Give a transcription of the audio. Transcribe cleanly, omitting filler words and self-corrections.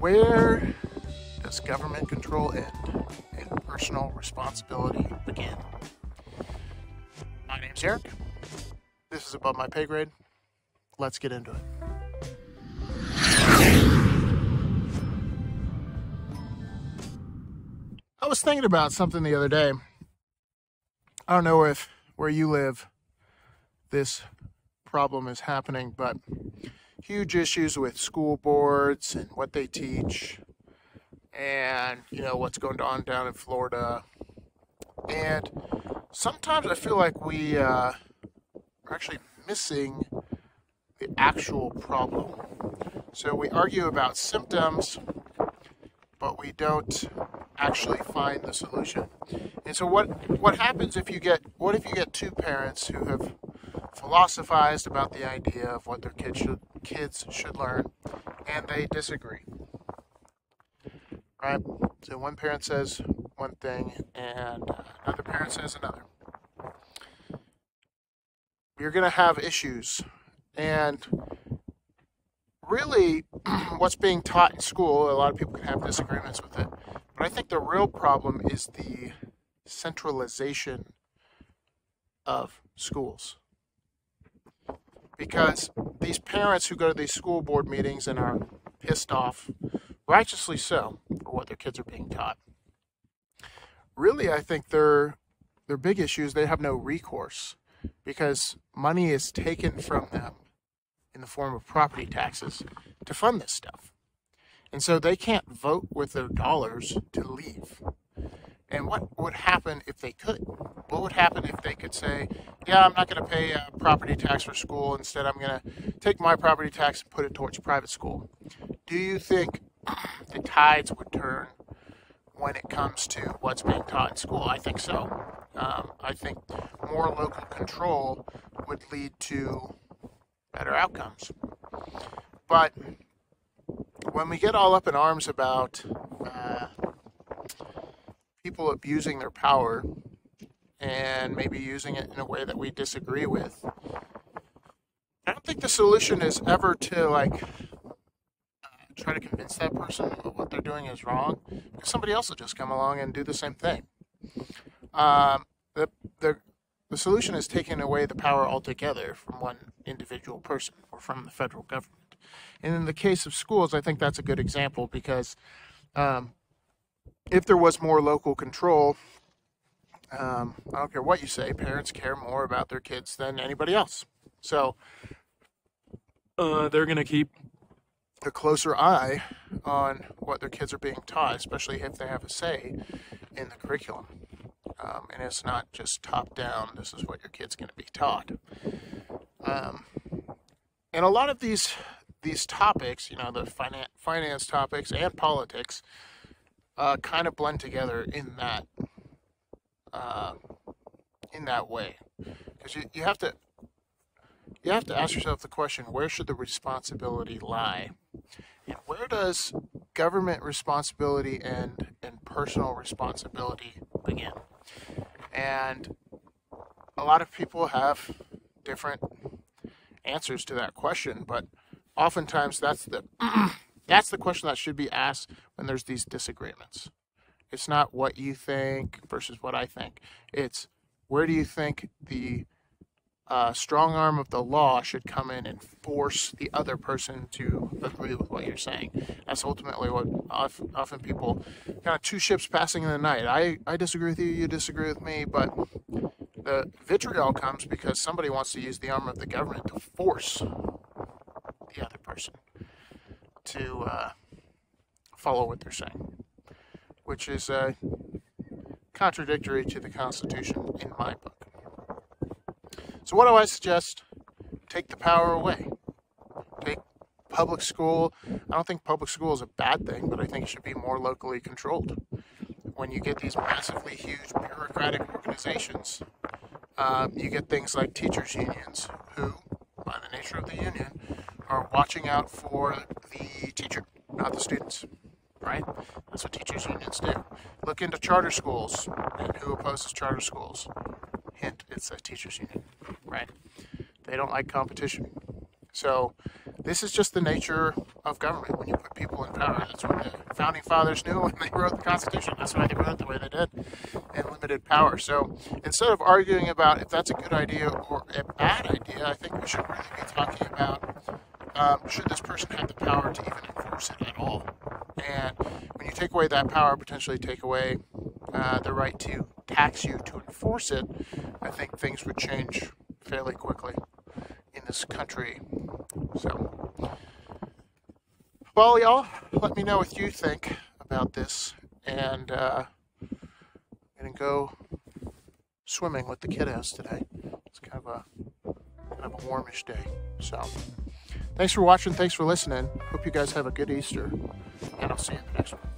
Where does government control end and personal responsibility begin? My name's Eric. This is Above My Pay Grade. Let's get into it. I was thinking about something the other day. I don't know if where you live this problem is happening, but huge issues with school boards and what they teach and, what's going on down in Florida. And sometimes I feel like we are actually missing the actual problem. So we argue about symptoms, but we don't actually find the solution. And so what happens if you get two parents who have philosophized about the idea of what their kids should learn, and they disagree, right? So one parent says one thing and another parent says another. You're going to have issues. And really, what's being taught in school, a lot of people can have disagreements with it, but I think the real problem is the centralization of schools. Because these parents who go to these school board meetings and are pissed off, righteously so, for what their kids are being taught. Really, I think their big issue is they have no recourse because money is taken from them in the form of property taxes to fund this stuff. And so they can't vote with their dollars to leave. And what would happen if they could? What would happen if they could say, yeah, I'm not going to pay a property tax for school. Instead, I'm going to take my property tax and put it towards private school. Do you think the tides would turn when it comes to what's being taught in school? I think so. I think more local control would lead to better outcomes. But when we get all up in arms about people abusing their power and maybe using it in a way that we disagree with, I don't think the solution is ever to try to convince that person that what they're doing is wrong, because somebody else will just come along and do the same thing. The solution is taking away the power altogether from one individual person or from the federal government. And in the case of schools, I think that's a good example because if there was more local control, I don't care what you say, parents care more about their kids than anybody else. So they're going to keep a closer eye on what their kids are being taught, especially if they have a say in the curriculum. And it's not just top down, this is what your kid's going to be taught. And a lot of these topics, the finance topics and politics, kind of blend together in that way. Because you have to ask yourself the question, where should the responsibility lie? And where does government responsibility end and personal responsibility begin? And a lot of people have different answers to that question, but oftentimes that's the question that should be asked when there's these disagreements. It's not what you think versus what I think. It's where do you think the strong arm of the law should come in and force the other person to agree with what you're saying. That's ultimately what often people, kind of two ships passing in the night. I disagree with you, you disagree with me, but the vitriol comes because somebody wants to use the arm of the government to force the other person to follow what they're saying, which is contradictory to the Constitution in my book. So what do I suggest? Take the power away. Take public school. I don't think public school is a bad thing, but I think it should be more locally controlled. When you get these massively huge bureaucratic organizations, you get things like teachers' unions, who, by the nature of the union, are watching out for the teacher, not the students, right? That's what teachers' unions do. Look into charter schools and who opposes charter schools. Hint, it's a teachers' union, right? They don't like competition. So this is just the nature of government when you put people in power. That's what the founding fathers knew when they wrote the Constitution. That's why they wrote it the way they did, and limited power. So instead of arguing about if that's a good idea or a bad idea, I think we should really be talking about should this person have the power to even enforce it at all? And when you take away that power, potentially take away the right to tax you to enforce it, I think things would change fairly quickly in this country. So, well, y'all, let me know what you think about this. And I'm going to go swimming with the kiddos today. It's kind of a warmish day. So, thanks for watching. Thanks for listening. Hope you guys have a good Easter. And I'll see you in the next one.